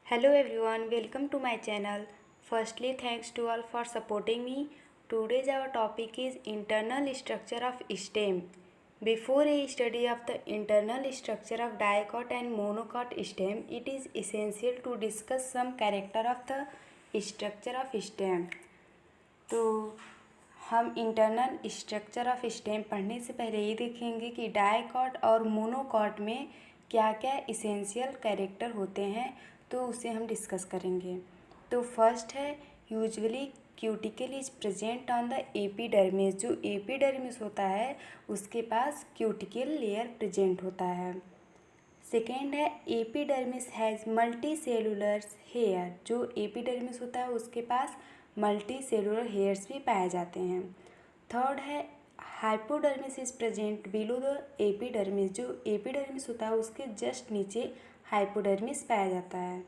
Hello everyone, welcome to my channel. Firstly, thanks to all for supporting me. Today's our topic is internal structure of stem. Before a study of the internal structure of dicot and monocot stem, it is essential to discuss some character of the structure of stem. तो हम internal structure of stem पढ़ने से पहले ये देखेंगे कि dicot और monocot में क्या क्या इसेंशियल कैरेक्टर होते हैं, तो उसे हम डिस्कस करेंगे। तो फर्स्ट है usually cuticle is present on the epidermis. जो एपिडर्मिस होता है उसके पास क्यूटिकल लेयर प्रेजेंट होता है। सेकेंड है epidermis has multicellular hair. जो एपिडर्मिस होता है उसके पास मल्टी सेलुलर हेयर्स भी पाए जाते हैं। थर्ड है hypodermis is present below the epidermis. जो एपिडर्मिस होता है उसके जस्ट नीचे हाइपोडर्मिस पाया जाता है।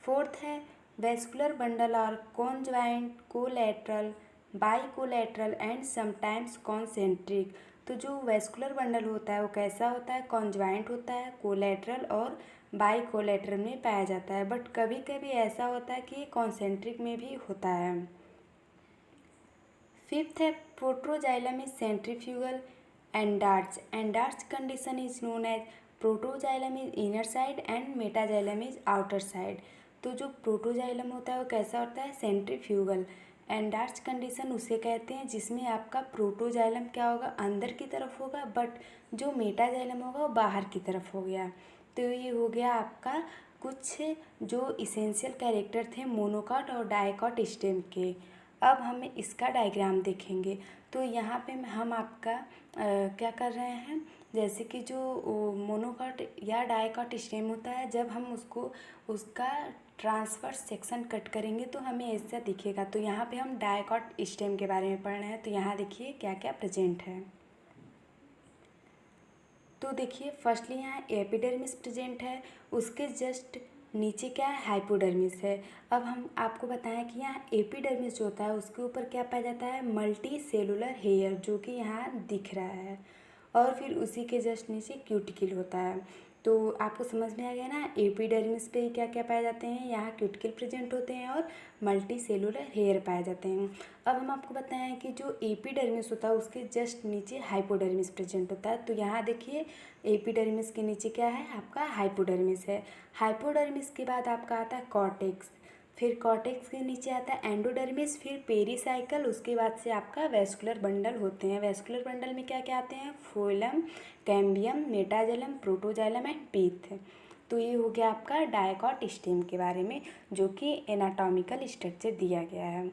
फोर्थ है वेस्कुलर बंडल और conjoint collateral bicollateral and sometimes concentric. तो जो वेस्कुलर बंडल होता है वो कैसा होता है, कॉन्जॉइंट होता है, कोलैटरल और बाइकोलैटरल में पाया जाता है, बट कभी कभी ऐसा होता है कि कॉन्सेंट्रिक में भी होता है। फिफ्थ है protoxylem is centrifugal endarch. Endarch condition is known as protoxylem is inner side and metaxylem is outer side. तो जो प्रोटोजाइलम होता है वो कैसा होता है, सेंट्रीफ्यूगल। एंडार्च कंडीशन उसे कहते हैं जिसमें आपका प्रोटोजाइलम क्या होगा, अंदर की तरफ होगा, बट जो मेटाजाइलम होगा वो बाहर की तरफ हो गया। तो ये हो गया आपका कुछ जो इसेंशियल कैरेक्टर थे मोनोकॉट और डाइकॉट स्टेम के। अब हम इसका डायग्राम देखेंगे। तो यहाँ पे हम आपका क्या कर रहे हैं, जैसे कि जो मोनोकॉट या डाइकॉट स्टेम होता है, जब हम उसका ट्रांसवर्स सेक्शन कट करेंगे तो हमें ऐसा दिखेगा। तो यहाँ पे हम डाइकॉट स्टेम के बारे में पढ़ रहे हैं। तो यहाँ देखिए क्या क्या प्रेजेंट है। तो देखिए फर्स्टली यहाँ एपिडर्मिस प्रेजेंट है, उसके जस्ट नीचे क्या है, हाइपोडर्मिस है। अब हम आपको बताएं कि यहाँ एपिडर्मिस जो होता है उसके ऊपर क्या पाया जाता है, मल्टी सेलुलर हेयर, जो कि यहाँ दिख रहा है, और फिर उसी के जस्ट नीचे क्यूटिकल होता है। तो आपको समझ में आ गया ना, एपिडर्मिस पे क्या क्या पाए जाते हैं, यहाँ क्यूटिकल प्रेजेंट होते हैं और मल्टी सेलुलर हेयर पाए जाते हैं। अब हम आपको बताएं कि जो एपिडर्मिस होता है उसके जस्ट नीचे हाइपोडर्मिस प्रेजेंट होता है। तो यहाँ देखिए एपिडर्मिस के नीचे क्या है, आपका हाइपोडर्मिस है। हाइपोडर्मिस के बाद आपका आता है कॉर्टेक्स, फिर कॉर्टेक्स के नीचे आता है एंडोडर्मिस, फिर पेरीसाइकल, उसके बाद से आपका वेस्कुलर बंडल होते हैं। वेस्कुलर बंडल में क्या क्या आते हैं, phloem, cambium, metaxylem, protoxylem and pith. तो ये हो गया आपका डाइकॉट स्टेम के बारे में, जो कि एनाटॉमिकल स्ट्रक्चर दिया गया है।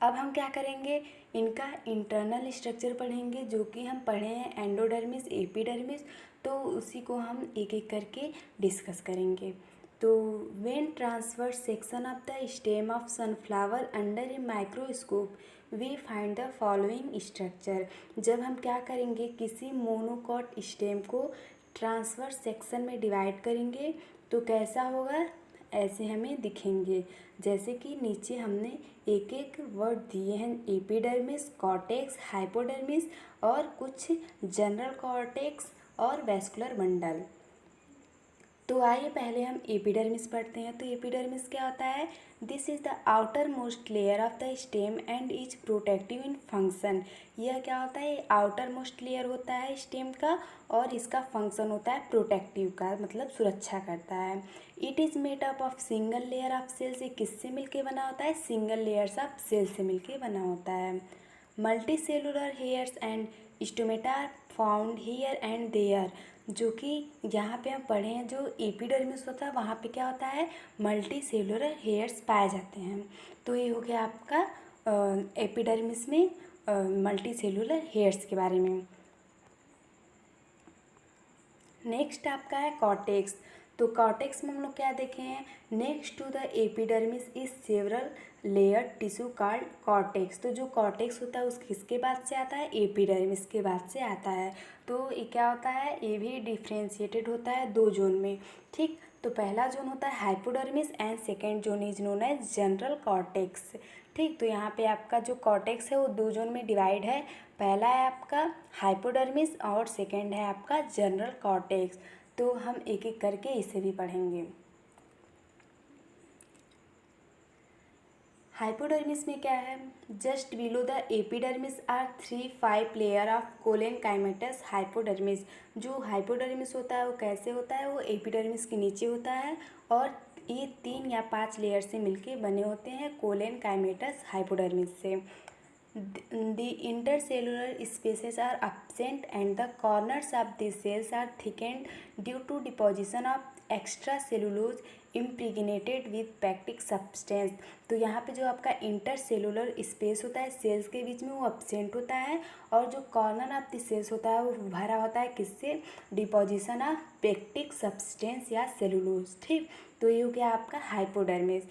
अब हम क्या करेंगे, इनका इंटरनल स्ट्रक्चर पढ़ेंगे, जो कि हम पढ़े हैं एंडोडर्मिस, एपिडर्मिस। तो उसी को हम एक एक करके डिस्कस करेंगे। तो when transverse section of the stem of sunflower under a microscope we find the following structure. जब हम क्या करेंगे, किसी मोनोकॉट स्टेम को ट्रांसवर्स सेक्शन में डिवाइड करेंगे तो कैसा होगा, ऐसे हमें दिखेंगे। जैसे कि नीचे हमने एक एक वर्ड दिए हैं, एपिडर्मिस, कॉर्टेक्स, हाइपोडर्मिस और कुछ जनरल कॉर्टेक्स और वेस्कुलर बंडल। तो आइए पहले हम एपिडर्मिस पढ़ते हैं। तो एपिडर्मिस क्या होता है, this is the outer most layer of the stem and is protective in function. यह क्या होता है, आउटर मोस्ट लेयर होता है स्टेम का, और इसका फंक्शन होता है प्रोटेक्टिव का, मतलब सुरक्षा करता है। It is made up of single layer of cells. ये किससे मिलके बना होता है, सिंगल लेयर्स ऑफ सेल्स से मिलके बना होता है। Multicellular hairs and stomata found here and there. जो कि यहाँ पे हम पढ़े हैं, जो एपिडर्मिस होता है वहाँ पे क्या होता है, मल्टी सेलुलर हेयर्स पाए जाते हैं। तो ये हो गया आपका एपिडर्मिस में मल्टी सेलुलर हेयर्स के बारे में। नेक्स्ट आपका है कॉर्टेक्स। तो कॉर्टेक्स में हम लोग क्या देखे हैं, next to the epidermis is several layer tissue called cortex. तो जो कॉर्टेक्स होता है उस किसके बाद से आता है, एपिडर्मिस के बाद से आता है। तो ये क्या होता है, ये भी डिफ्रेंशिएटेड होता है दो जोन में। ठीक, तो पहला जोन होता है hypodermis and second zone is known as general cortex. ठीक, तो यहाँ पे आपका जो कॉर्टेक्स है वो दो जोन में डिवाइड है। पहला है आपका हाइपोडर्मिस और सेकेंड है आपका जनरल कॉर्टेक्स। तो हम एक एक करके इसे भी पढ़ेंगे। हाइपोडर्मिस में क्या है, just below the epidermis are 3-5 layer of collenchymatous hypodermis. जो हाइपोडर्मिस होता है वो कैसे होता है, वो एपिडर्मिस के नीचे होता है और ये 3 या 5 लेयर से मिलके बने होते हैं कोलेनकाइमेटस हाइपोडर्मिस से। The intercellular spaces are absent and the corners of the cells are thickened due to deposition of extracellulose impregnated with pectic substance। तो यहाँ पे जो आपका इंटरसेलुलर स्पेस होता है सेल्स के बीच में वो अब्सेंट होता है और जो कॉर्नर ऑफ द सेल्स होता है वो भरा होता है किससे, डिपोजिशन ऑफ पेक्टिक सब्सटेंस या सेलुलोज। ठीक, तो ये हो गया आपका हाइपोडर्मिस।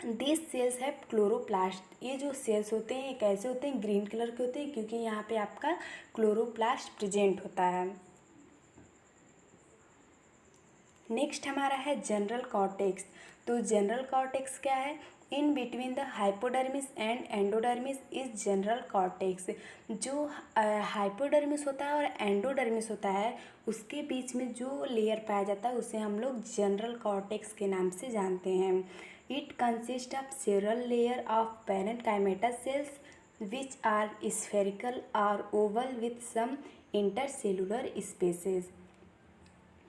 दिस सेल्स है क्लोरोप्लास्ट। ये जो सेल्स होते हैं ये कैसे होते हैं, ग्रीन कलर के होते हैं क्योंकि यहाँ पे आपका क्लोरोप्लास्ट प्रेजेंट होता है। नेक्स्ट हमारा है जनरल कॉर्टेक्स। तो जनरल कॉर्टेक्स क्या है, इन between the hypodermis and endodermis is general cortex. जो हाइपोडर्मिस होता है और एंडोडर्मिस होता है उसके बीच में जो लेयर पाया जाता है उसे हम लोग जनरल कॉर्टेक्स के नाम से जानते हैं। It consists of several layers of parenchymatous cells which are spherical or oval with some intercellular spaces।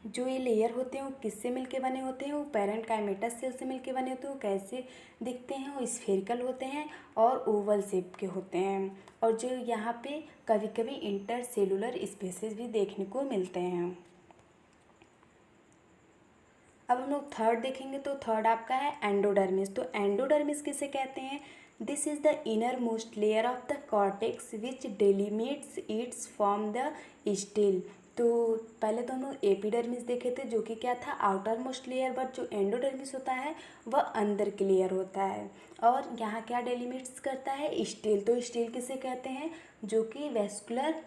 जो ये लेयर होते हैं वो किससे मिलके बने होते हैं, वो पैरेंकाइमेटस सेल से मिलके बने होते हैं। वो कैसे दिखते हैं, वो स्फेरिकल होते हैं और ओवल शेप के होते हैं और जो यहाँ पे कभी कभी इंटरसेलुलर स्पेसेस भी देखने को मिलते हैं। अब हम लोग थर्ड देखेंगे तो थर्ड आपका है एंडोडर्मिस। तो एंडोडर्मिस किसे कहते हैं, this is the innermost layer of the cortex which delimits its from the stele. तो पहले तो हम लोग एपिडर्मिस देखे थे जो कि क्या था, आउटर मोस्ट लेयर, बट जो एंडोडर्मिस होता है वह अंदर की लेयर होता है और यहाँ क्या डेलिमिट्स करता है, स्टिल। तो स्टिल किसे कहते हैं, जो कि वेस्कुलर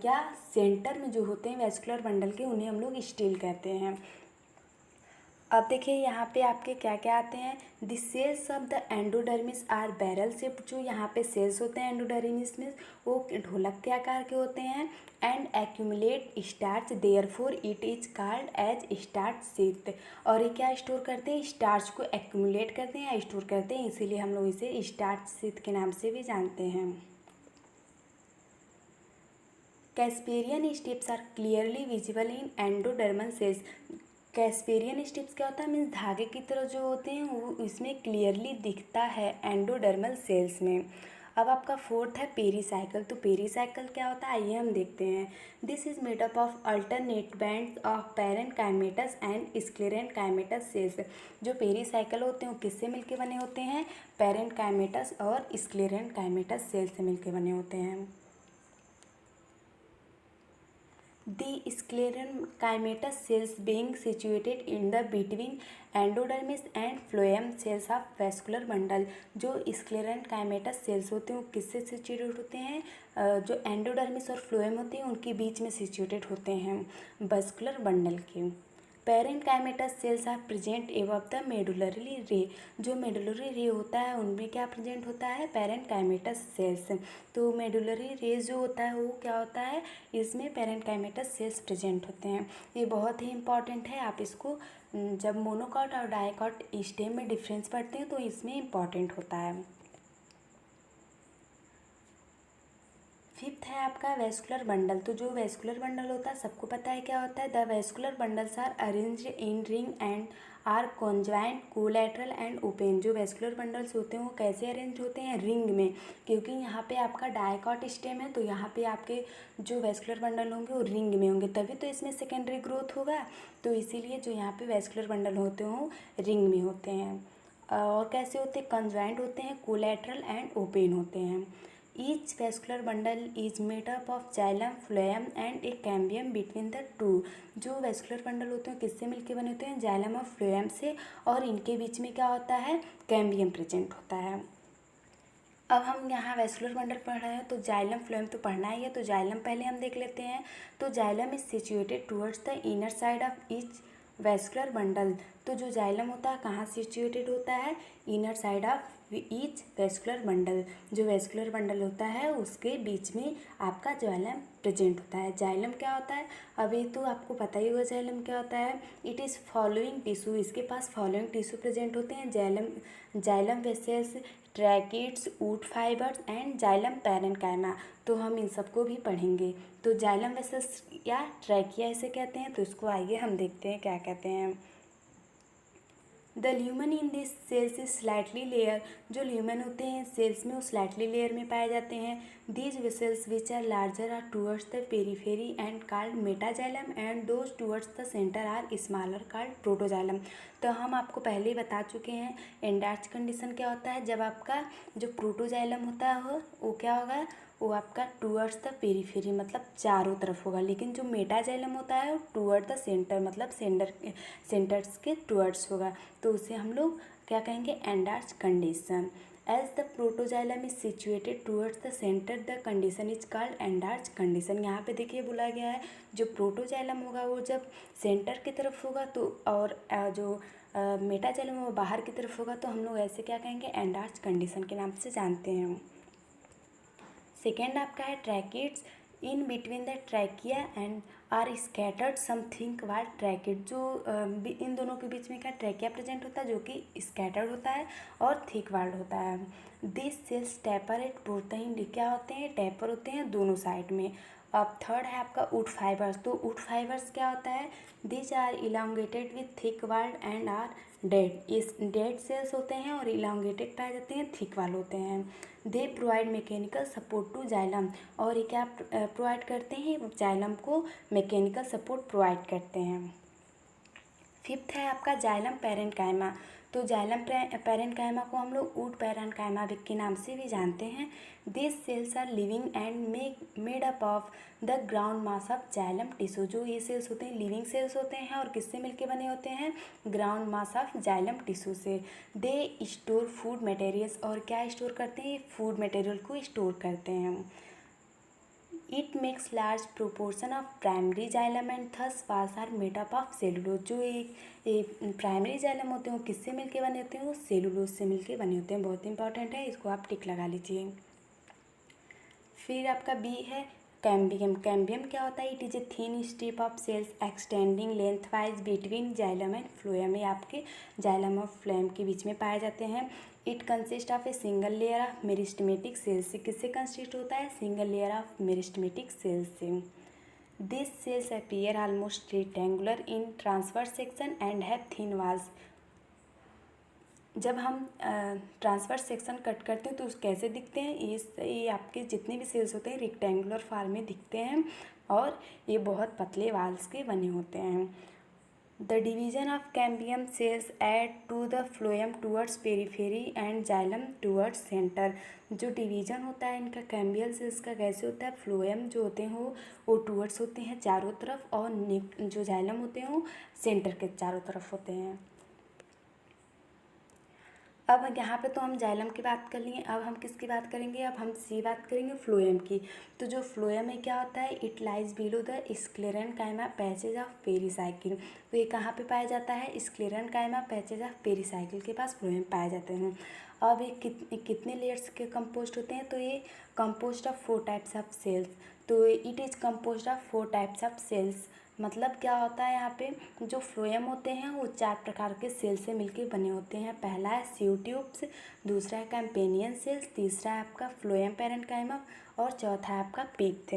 या सेंटर में जो होते हैं वेस्कुलर बंडल के, उन्हें हम लोग स्टिल कहते हैं। अब देखिए यहाँ पे आपके क्या क्या आते हैं, the cells of the endodermis are barrel shape. जो यहाँ पे सेल्स होते हैं एंडोडर्मिस में वो ढोलक के आकार के होते हैं and accumulate starch, therefore it is called as starch sheath. और ये क्या स्टोर करते हैं, स्टार्च को एक्यूमुलेट करते हैं या स्टोर करते हैं, इसीलिए हम लोग इसे स्टार्च शीथ के नाम से भी जानते हैं। Casparian steps are clearly visible in endodermal cells. Casparian strips क्या होता है, मीन्स धागे की तरह जो होते हैं वो इसमें क्लियरली दिखता है एंडोडर्मल सेल्स में। अब आपका फोर्थ है पेरीसाइकिल। तो पेरीसाइकिल क्या होता है आइए हम देखते हैं। This is made up of alternate bands of parenchymatous and sclerenchymatous cells. जो पेरीसाइकिल होते हैं वो किससे मिलके बने होते हैं, पैरेंकाइमेटस और स्क्लेरेनकाइमेटस सेल्स से मिलके बने होते हैं। The sclerenchymatous cells being situated in the between endodermis and phloem cells of vascular bundle. जो स्क्लेरेंकाइमेटस सेल्स होते हैं वो किससे सिचुएटेड होते हैं, जो एंडोडर्मिस और फ्लोएम होते हैं उनके बीच में सिचुएटेड होते हैं वेस्कुलर बंडल के। Parenchymatous cells are present above the medullary ray. जो मेडुलरी रे होता है उनमें क्या प्रेजेंट होता है, पैरेंकाइमेटस सेल्स। तो मेडुलरी रे जो होता है वो क्या होता है, इसमें पैरेंकाइमेटस सेल्स प्रेजेंट होते हैं। ये बहुत ही इंपॉर्टेंट है, आप इसको जब मोनोकॉट और डाइकॉट स्टेम में डिफरेंस पढ़ते हैं तो इसमें इंपॉर्टेंट होता है। फिफ्थ है आपका वेस्कुलर बंडल। तो जो वेस्कुलर बंडल होता है सबको पता है क्या होता है, the vascular bundles are arranged in ring and are conjoint collateral and open. जो वेस्कुलर बंडल्स होते हैं वो कैसे अरेंज होते हैं, रिंग में, क्योंकि यहाँ पे आपका डाइकॉट स्टेम है तो यहाँ पे आपके जो वेस्कुलर बंडल होंगे वो रिंग में होंगे, तभी तो इसमें सेकेंडरी ग्रोथ होगा। तो इसीलिए जो यहाँ पे वेस्कुलर बंडल होते हैं वो रिंग में होते हैं। और कैसे होते हैं, कंज्वाइंट होते हैं, कोलैटरल एंड ओपन होते हैं। Each vascular bundle is made up of xylem, phloem and a cambium between the two। जो वेस्कुलर बंडल होते हैं किससे मिलके बने होते हैं, जाइलम और फ्लोएम से, और इनके बीच में क्या होता है, कैम्बियम प्रेजेंट होता है। अब हम यहाँ वेस्कुलर बंडल पढ़ रहे हैं तो जाइलम फ्लोएम तो पढ़ना ही है, तो जाइलम पहले हम देख लेते हैं। तो xylem is situated towards the inner side of each vascular bundle. तो जो जाइलम होता है कहाँ सिचुएटेड होता है, inner side of each vascular bundle, जो वेस्कुलर बंडल होता है उसके बीच में आपका जाइलम प्रेजेंट होता है। जाइलम क्या होता है, अभी तो आपको पता ही होगा जाइलम क्या होता है। इट इज़ फॉलोइंग टिश्यू, इसके पास फॉलोइंग टिश्यू प्रेजेंट होते हैं। Xylem vessels, tracheids, would fibres and xylem parenchyma. तो हम इन सबको भी पढ़ेंगे। तो जाइलम वेसल्स या ट्रैकिया इसे कहते हैं। तो इसको आइए हम देखते हैं क्या कहते हैं। The lumen in this cells is slightly layer, जो ल्यूमन होते हैं सेल्स में वो स्लाइटली लेयर में पाए जाते हैं। These vessels which are larger are towards the periphery and called metaxylem and those towards the centre are smaller called protoxylem. तो हम आपको पहले ही बता चुके हैं एंडार्च कंडीशन क्या होता है। जब आपका जो प्रोटोजाइलम होता है वो क्या होगा, वो आपका टूवर्ड्स द पेरीफेरी मतलब चारों तरफ होगा। लेकिन जो मेटाजाइलम होता है वो टूवर्ड द सेंटर मतलब सेंटर्स के टूवर्ड्स होगा। तो उसे हम लोग क्या कहेंगे, endarch condition. As the protoxylem is situated towards the centre the condition is called endarch condition. यहाँ पे देखिए बोला गया है जो प्रोटोजाइलम होगा वो जब सेंटर की तरफ होगा तो, और जो मेटाजाइलम वो बाहर की तरफ होगा तो हम लोग ऐसे क्या कहेंगे, एंडार्च कंडीशन के नाम से जानते हैं। सेकेंड आपका है tracheids. In between the trachea and are scattered something called tracheid, जो इन दोनों के बीच में क्या ट्रैकिया प्रेजेंट होता है जो कि स्कैटर्ड होता है और थिक वाल्ड होता है। This cells taper at both the end, क्या होते हैं, टैपर होते हैं दोनों साइड में। अब थर्ड है आपका वुड फाइबर्स। तो वुड फाइबर्स क्या होता है, this are elongated with thick walled and are dead, इस डेड सेल्स होते हैं और इलांगेटेड पाए जाते हैं, थिक वाल होते हैं। They provide mechanical support to xylem, और ये क्या प्रोवाइड करते हैं, जाइलम को मैकेनिकल सपोर्ट प्रोवाइड करते हैं। फिफ्थ है आपका जाइलम पैरेन्काइमा। तो जाइलम पैरेन्काइमा को हम लोग वुड पैरेन्काइमा के नाम से भी जानते हैं। This cells are living and made up of the ground mass of xylem tissue, जो ये सेल्स होते हैं लिविंग सेल्स होते हैं और किससे मिलके बने होते हैं, ground mass of xylem tissue से। दे स्टोर फूड मटेरियल्स, और क्या स्टोर करते हैं, फूड मटेरियल को स्टोर करते हैं। It makes large proportion of primary xylem and thus walls are made up of cellulose, जो एक प्राइमरी जाइलम होते हैं वो किससे मिलके बने होते हैं, वो सेलुलोज से मिलके बने होते हैं। बहुत इंपॉर्टेंट है, इसको आप टिक लगा लीजिए। फिर आपका बी है कैम्बियम। कैम्बियम क्या होता है, it is a thin strip of cells extending lengthwise between xylem and phloem, ये आपके जाइलम और फ्लोएम के बीच में पाए जाते हैं। It consist of a single layer of meristematic cells, से किससे कंसिस्ट होता है, single layer of meristematic cells से। This cells appear almost rectangular in transverse section and have thin walls. जब हम ट्रांसवर्स सेक्शन कट करते हैं तो कैसे दिखते हैं, ये आपके जितने भी सेल्स होते हैं रेक्टेंगुलर फॉर्म में दिखते हैं और ये बहुत पतले वाल्स के बने होते हैं। The division of cambium cells add to the phloem towards periphery and xylem towards centre, जो डिवीजन होता है इनका कैम्बियल सेल्स का कैसे होता है, फ्लोएम जो होते हैं वो टूवर्ड्स होते हैं चारों तरफ, और जो जाइलम होते हैं वो सेंटर के चारों तरफ होते हैं। अब यहाँ पे तो हम जाइलम की बात कर लिए, अब हम किसकी बात करेंगे, अब हम बात करेंगे फ्लोएम की। तो जो फ्लोएम है क्या होता है, it lies below the sclerenchyma patches of pericycle. तो ये कहाँ पे पाया जाता है, स्क्लेरेनकाइमा पैचेज ऑफ पेरीसाइकिल के पास फ्लोएम पाए जाते हैं। अब ये कितने लेयर्स के कंपोस्ट होते हैं, तो ये composed of 4 types of cells. तो it is composed of 4 types of cells, मतलब क्या होता है यहाँ पे, जो फ्लोएम होते हैं वो 4 प्रकार के सेल से मिलके बने होते हैं। पहला है सीव ट्यूब्स, दूसरा है कैम्पेनियन सेल्स, तीसरा है आपका फ्लोएम पैरेन्काइमा और चौथा है आपका पिथ।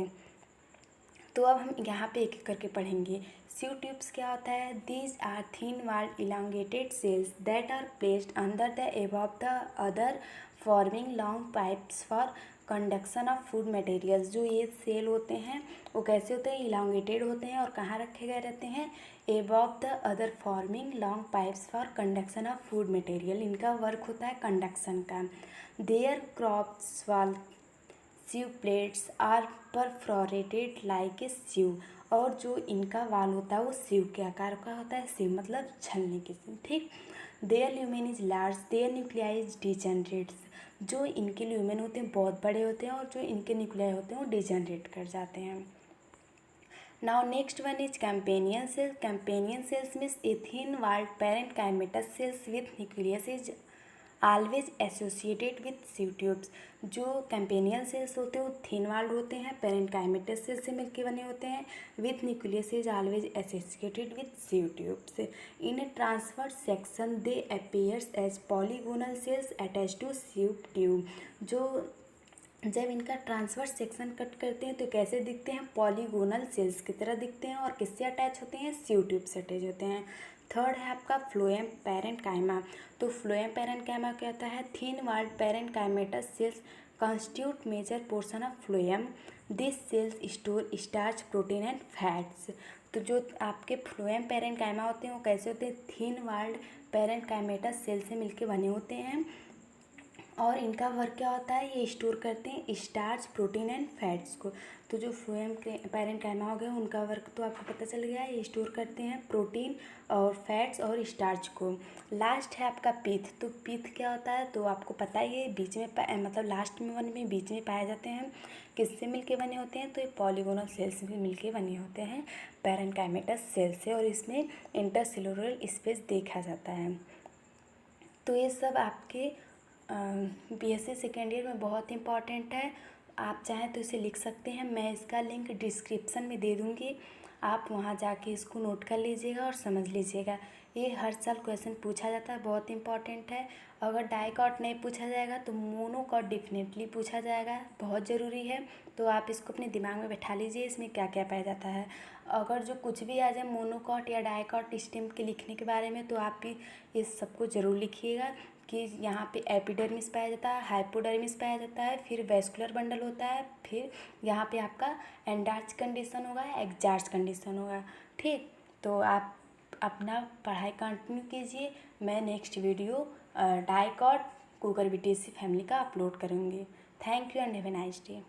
तो अब हम यहाँ पे एक एक करके पढ़ेंगे। सीव ट्यूब्स क्या होता है, these are thin walled elongated cells that are placed under the above the other forming long pipes for conduction of food materials. जो ये सेल होते हैं वो कैसे होते हैं, इलांगेटेड होते हैं और कहाँ रखे गए रहते हैं, above the other forming long pipes for conduction of food material, इनका वर्क होता है कंडक्शन का। Their cross wall sieve plates are perforated like a sieve, और जो इनका वाल होता है वो सीव के आकार का होता है, सीव मतलब छलने के सीव, ठीक। Their lumen is large, their nuclei is degenerates, जो इनके ल्यूमेन होते हैं बहुत बड़े होते हैं और जो इनके न्यूक्लियाई होते हैं वो डिजेनरेट कर जाते हैं। Now next one is companion cells. Companion cells means a thin walled parenchymatous cells with nucleus is always associated with sieve tubes. जो कैंपेनियल सेल्स होते हैं वो थिन वाल्ड होते हैं, पेरेंकाइमेटस सेल से मिलकर बने होते हैं, with nucleus is always associated with sieve tubes. In a transfer section they appears as polygonal cells attach to sieve tube. जो जब इनका ट्रांसफर सेक्शन कट करते हैं तो कैसे दिखते हैं, पॉलीगोनल सेल्स की तरह दिखते हैं, और किससे अटैच होते हैं, सीव ट्यूब से अटैच होते हैं। थर्ड है आपका फ्लोएम पैरेन्काइमा। तो फ्लोएम पैरेन्काइमा क्या होता है, thin walled parenchymatous cells constitute major portion of phloem. This cells store starch, protein and fats. तो जो आपके फ्लोएम पैरेन्काइमा होते हैं वो कैसे होते हैं, थिन वाल्ड पैरेन्काइमेटस सेल से मिलके बने होते हैं, और इनका वर्क क्या होता है, ये स्टोर करते हैं स्टार्च, प्रोटीन एंड फैट्स को। तो जो फ्लोएम के पैरेन्काइमा हो गए उनका वर्क तो आपको पता चल गया है, ये स्टोर करते हैं प्रोटीन और फैट्स और स्टार्च को। लास्ट है आपका पीथ। तो पीथ क्या होता है, तो आपको पता ही है, बीच में मतलब लास्ट में वन में बीच में पाए जाते हैं। किससे मिलके बने होते हैं, तो ये पॉलीगोनल सेल से भी मिलके बने होते हैं, पैरेन्काइमेटस सेल से, और इसमें इंटरसेलुलर स्पेस देखा जाता है। तो ये सब आपके बीएससी सेकेंड ईयर में बहुत इंपॉर्टेंट है। आप चाहें तो इसे लिख सकते हैं, मैं इसका लिंक डिस्क्रिप्शन में दे दूँगी, आप वहाँ जाके इसको नोट कर लीजिएगा और समझ लीजिएगा। ये हर साल क्वेश्चन पूछा जाता है, बहुत इंपॉर्टेंट है। अगर डाइकॉट नहीं पूछा जाएगा तो मोनोकॉट डेफिनेटली पूछा जाएगा, बहुत ज़रूरी है। तो आप इसको अपने दिमाग में बैठा लीजिए, इसमें क्या क्या पाया जाता है। अगर जो कुछ भी आ जाए मोनोकॉट या डाइकॉट स्टेम के लिखने के बारे में, तो आप भी इस सबको ज़रूर लिखिएगा कि यहाँ पे एपिडर्मिस पाया जाता है, हाइपोडर्मिस पाया जाता है, फिर वैस्कुलर बंडल होता है, फिर यहाँ पे आपका एंडार्च कंडीशन होगा, एग्जार्च कंडीशन होगा। ठीक, तो आप अपना पढ़ाई कंटिन्यू कीजिए। मैं next video dicot Cucurbitaceae family का अपलोड करूँगी। Thank you and have a nice day.